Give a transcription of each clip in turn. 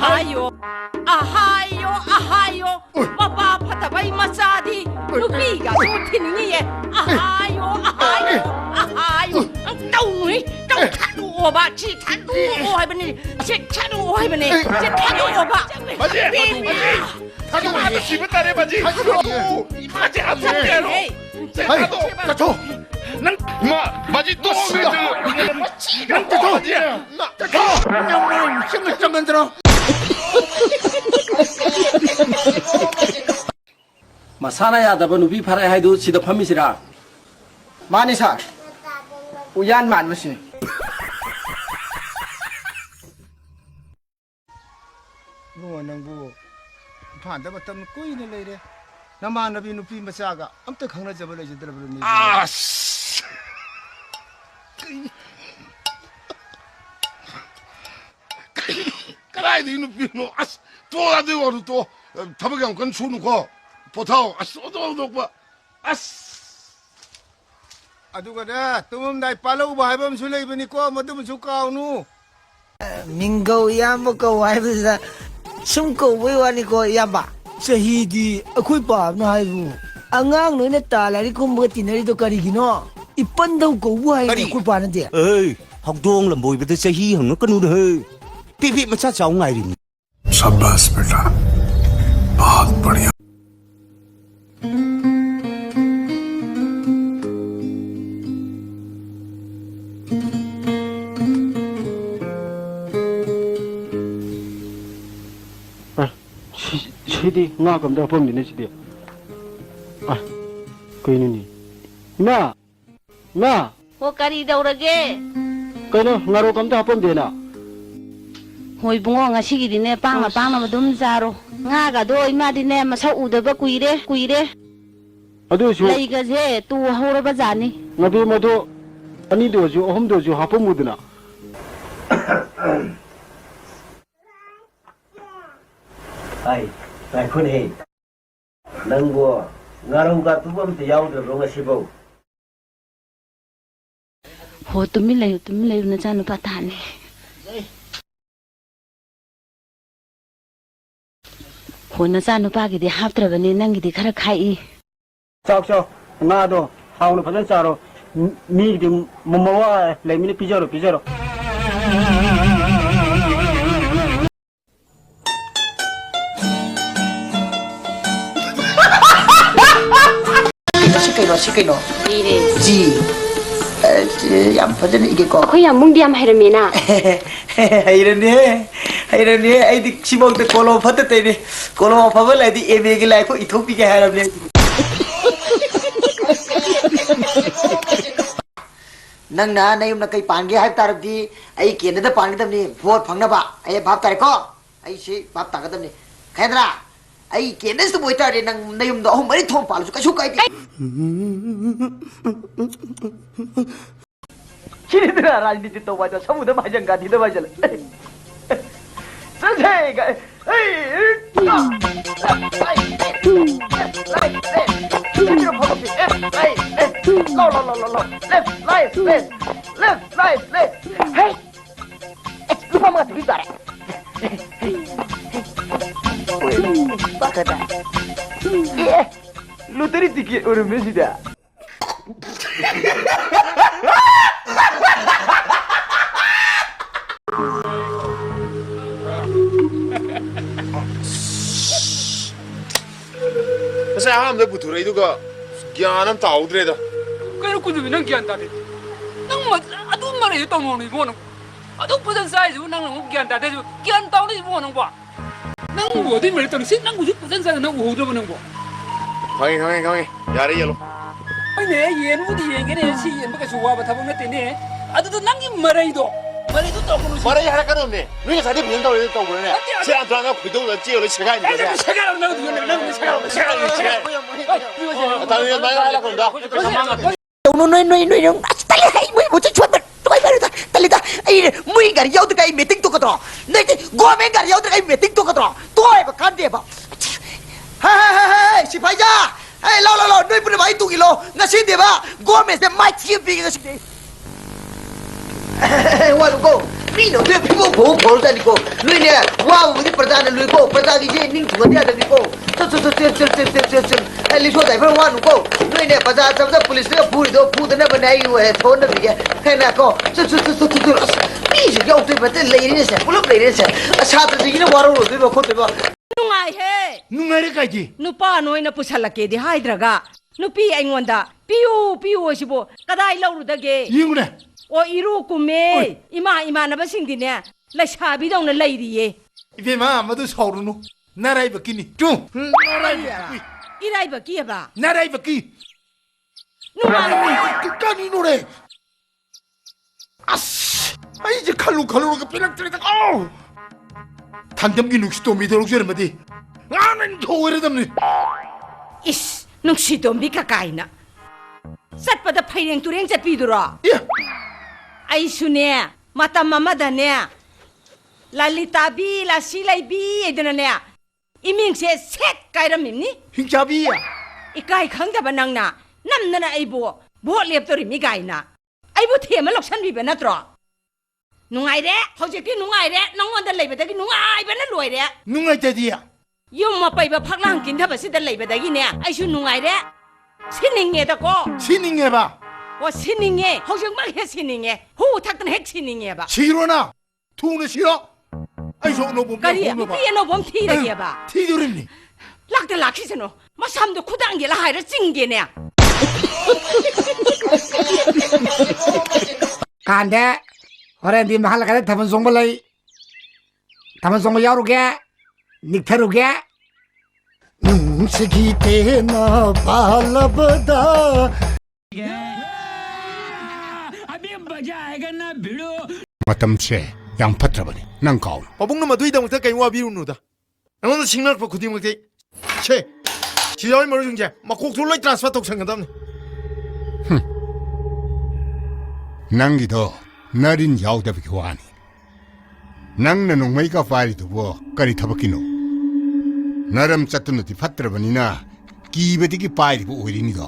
아하요 아하요 아하요 빠빠 파다바이 마사디 누비가 소티니에 아하요 아하요 아하요 똥이 똥 타루 오바 지 타루 오하이버니 지 타루 오하이버니 지 타루 오바 맞지? 타루 오하이버 집에 따래 맞지? 맞지? 아프게로 아이, 자, 줘. 맞지? 또 맞지? 나 힘을 좀 만들어. Masana ya da banu bi phara hai du sida phamisira 많이 사. 우연 만무시. 뭐 낭부 반다 봤다면 꼬이네 레이래. 나만 나비 누피 마사가 아무튼 강나 잡을 이제 들어버렸네. 아, 까라이 이놈 비노 아스 또 나도 와도 또 타박이 건 주놓고 보타오 아스 오도 봐 아스 아두가다 뜸음 나이 빨라고 봐 해보면 술래 입으니까 뭐든 좋까오누. 민고 야먹고 와이브자 숨고 외와니고 야바 자히디 아코이 바나 하이부 안강 너네 딸라리 콤버 티너리도 까리기노 이번도 고 와이 아코이 바는데 ơi học đuông là mùi với tôi sẽ hi hằng nó có nuôi hơi phi phi mà chắc cháu ngày đi शाबाश बेटा बहुत बढ़िया 시디 nga kam da pom ni sidia ah koi ni na 호 까리 다우라게 koi no ngaro kam da pom de na ꯍꯣꯏ ꯕꯨꯡꯉꯣ ꯉꯁꯤꯒꯤꯗꯤꯅꯦ ꯄꯥꯡꯅ ꯄꯥꯡꯅꯕ ꯑꯗꯨꯝ ꯆꯥꯔꯣ ꯉꯥꯒꯗꯣ ꯏꯃꯥꯗꯤꯅꯦ ꯃꯁꯛ ꯎꯗꯕ ꯀꯨꯏꯔꯦ adu su ꯂꯩꯒꯁꯦ ꯇꯨ ꯍꯧꯔꯕ ꯖꯥꯠꯅꯤ ngabi madu ani do ju ahom do ju hapom mudna ai ai khun he nang bo ngarong ga tu bam te yaw de ro nga sibo ꯍꯣ ꯇꯨꯃꯤꯟ ꯂꯩꯌꯨ ꯅꯆꯥꯅꯨꯄꯥ ꯊꯥꯅꯤ ꯍꯣ ꯅꯆꯥꯅꯨꯄꯥꯒꯤꯗꯤ ꯍꯥꯞꯇ꯭ꯔꯕꯅꯤ ꯅꯪꯒꯤꯗꯤ ꯈꯔ ꯈꯥꯛꯏ chao nga do haunu phajan charo mi di mamawa lai mi pijaro 시끄러 이래 지 얌퍼전 이게 거 ꯑꯩꯈꯣꯏ ꯌꯥꯝ ꯃꯨꯡꯗꯤ ꯌꯥꯝ ꯍꯩꯔꯝꯃꯦꯅ 이러네 아이디 시먹도 콜로 퍼뜨때니 콜로 퍼벌 아이디 에메기 라이코 이토피게 하랍네 ꯅꯪꯅ ꯅꯌꯨꯝꯅ ꯀꯩ ꯄꯥꯟꯒꯦ ꯍꯥꯏꯕ ꯇꯥꯔꯕꯗꯤ ꯑꯩ ꯀꯦꯟꯗꯗ ꯄꯥꯟꯒꯗꯕꯅꯤ ꯚꯣꯠ ꯐꯪꯅꯕ ꯑꯩ ꯚꯥꯞ ꯇꯥꯔꯦꯀꯣ ꯑꯩ ꯁꯤ ꯚꯥꯞ ꯇꯥꯒꯗꯕꯅꯤ ꯈꯪꯗ꯭ꯔꯥ ꯑꯩ ꯀꯦꯟꯗꯁꯇ ꯑꯣꯏꯇꯥꯔꯗꯤ ꯅꯪ ꯅꯌꯨꯝꯗ ꯑꯍꯨꯝ ꯃꯔꯤ ꯊꯣꯡ ꯄꯥꯜꯂꯁꯨ ꯀꯩꯁꯨ ꯀꯥꯏꯗꯦ 시리들아 라니티 또 맞아 서무도 맞은가 니도 맞아. 선생가 lu tadi dikit orang Mesida. ꯉꯁꯥꯏ ꯑꯍꯥꯟꯕꯗ ꯄꯨꯊꯣꯔꯛꯏꯗꯨꯒ ꯒ꯭ꯌꯥꯟ ꯑꯝ ꯇꯥꯍꯧꯗ꯭ꯔꯦꯗ ꯀꯩꯅꯣ ꯀꯨꯟꯗꯨꯕꯤ ꯅꯪ ꯒ꯭ꯌꯥꯟ ꯇꯥꯗꯦ ꯅꯪ ꯑꯗꯨ ꯃꯔꯩꯁꯨ ꯇꯧꯅꯣ ꯏꯕꯨꯡꯉꯣ ꯅꯪ ꯑꯗꯨ ꯐꯖꯅ ꯆꯥꯏꯁꯤꯕꯨ ꯅꯪꯅ ꯑꯃꯨꯛ ꯒ꯭ꯌꯥꯟ ꯇꯥꯗꯦꯁꯤꯕꯨ ꯒ꯭ꯌꯥꯟ ꯇꯥꯎꯅ ꯏꯕꯨꯡꯉꯣ ꯅꯪꯕꯣ ꯅꯪꯕꯨ ꯑꯗꯨꯏ ꯃꯔꯩ ꯇꯧꯅꯤ ꯁꯤ ꯅꯪꯕꯨꯁꯨ ꯐꯖꯅ ꯆꯥꯏ ꯅꯪ ꯎꯍꯧꯗ꯭ꯔꯕ ꯅꯪꯕꯣ ꯈꯪꯉꯦ ꯌꯥꯔꯦ ꯌꯦꯜꯂꯣ ꯑꯩꯅꯦ ꯌꯦꯟꯕꯨꯗꯤ ꯌꯦꯡꯒꯦꯅꯦ ꯁꯤ ꯌꯦꯟꯕ ꯀꯩꯁꯨ ꯋꯥꯕ ꯊꯕꯛ ꯅꯠꯇꯦꯅꯦ ꯑꯗꯨꯗ ꯅꯪꯒꯤ ꯃꯔꯩꯗꯣ ꯇꯧꯒꯅꯨ ꯃꯔꯩ ꯍꯥꯏꯔꯛꯀꯗꯕꯅꯦ ꯅꯣꯏ ꯉꯁꯥꯏꯗꯤ ꯐꯖꯅ ꯇꯧꯔꯦ ꯇꯧꯕ꯭ꯔꯅꯦ ꯁꯤ ꯑꯟꯇ꯭ꯔꯥꯅ ꯈꯣꯏꯗꯧꯗ ꯆꯦꯜꯂ ꯁꯦꯒꯥꯏꯅꯤꯀꯣ ꯁꯦꯒꯥꯏꯔꯣ 노노노노노 딸이 하이 뭐 뭐지 좋았다 또이 말이다 딸리다 이 무이 가리 여드가 이 메팅 똑같더라 너희 고멘 가리 여드가 이 메팅 똑같더라 또 해봐 간대 봐 하하하하 시파이자 에이 라라라 너희 분이 많이 뚝이로 나 신대 봐 고멘에 마이 치비가 신대 와도 고 Pino, the people go for that go. Lunia, wow, with the Pradana Lugo, Pradaki, Ning to the other go. At least what everyone go. Lunia, Pazaz of the police, put the never know you had told them again. Can I go? Easy, go to the ladies and full of ladies. A shot as you know what we were put about. 누가해 누나리까지. 누빠 너희나 부살라게디 하이드라가 누피 앵원다 삐우 시보 까다이 라우르다게 이거네. 이루 꾸메 이마나바싱디네 라샤비동나 레이디예 이베마 아마도 서르노. 나라이 바뀌니. 좀. 이라이 바뀌어봐 나라이 바뀌. 누가 끝까지 노래. 아씨. 아 이제 칼로가 삐락삐락. 아우. 단점기 눅시도 미도록처럼 어디. 나는 겨울에담니. 이씨 눅시돔비 가까이나 삿바다 파이랭 뚜랭 잡히더라 예. 아이수네 마따마마다네 랄리타비 라실라이비 에드나네 이밍세 셋 가이람입니 흰잡이야. 이까이 강다바 낭나 남나나 아이보 뭐 랩더리미 가이나 아이보 테마 럭산비베 나트로 누가이래 허지티 누가이래 넌원다 레이베다기 누가이베나 로이래 누나이때디야. yung mapaiba phaklang kin thaba sida leiba dagi ne aisu nungai re sininge da ko 신ing해봐. wa sininge hojung ma he sininge hu thaktan he sininge ba 싫어나. 투는 싫어. 아이 저너 보면 kari pi no bom thi da ge ba 티드림니. lakta lakhiseno ma samdo khudang ge la haira jingge ne 간대 어렌디 마할라가데 타번 송벌라이 타번 송벌 야루게 닉타루게 능식이 되나 발라보다 마땀새 양파트라버니 난 가온 어복놈아 두이다못해 게임와 비우누다 너는 식날 포 구디먹게 체 지자의 머리 중재 막곡 둘러이 트랜스파 독생각담네 난기도 나린 야우다비 교환이 낭는 옹메이가 파일도 뭐 까리 타바키노 나름 짰던 데 파트라버니나 기베디기 파일이 오일이니다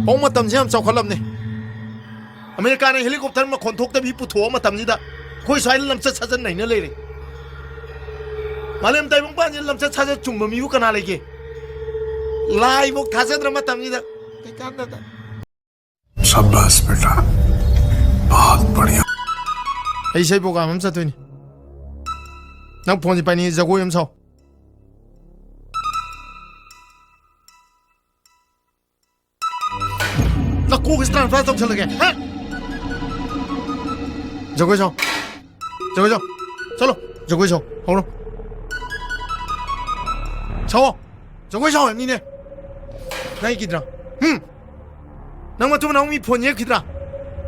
뽕마 땀지함 짜콜랍네 아메리카는 헬리콥터는 막 건톡답이 부토마 땀니다 거기 사이를 남자 찾은 나이네 레이리 말렘 따이봉 빠질 남자 찾아 중범이고 까나레게 라이복 다세드라마 땀니다 깐다다 शाबाश बेटा बहुत बढ़िया ऐसे बोगा हम साथोनी नंग फोन पानी जगो यम साव ना को किस तरह फास्ट चल गया हैं जगो जाओ चलो जगो जाओ होलो 차워 저거 샤워 니네 나 이기더라 낭마 좀 나오미 폰이 기더라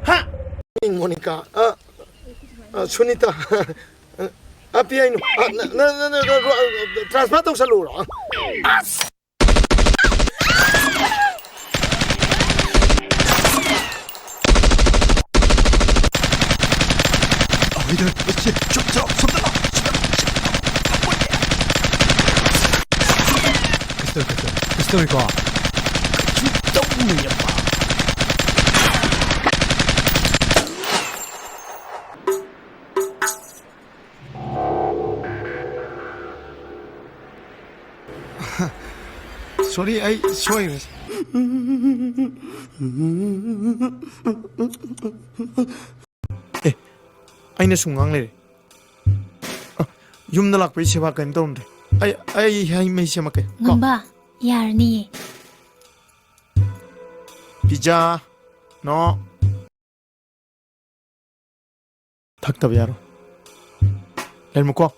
하 모니까 순이다 아피아이노 나 트랜스파트 살로라 이들 저 손들어 스토리가 죽동이야 Sorry, I swear. 아이네 숭앙래. 윰나 락베 시바 간 돈데. 아이 메시 마케. ngamba yarni 피자. 너. 탁답 야로. 잘 먹고.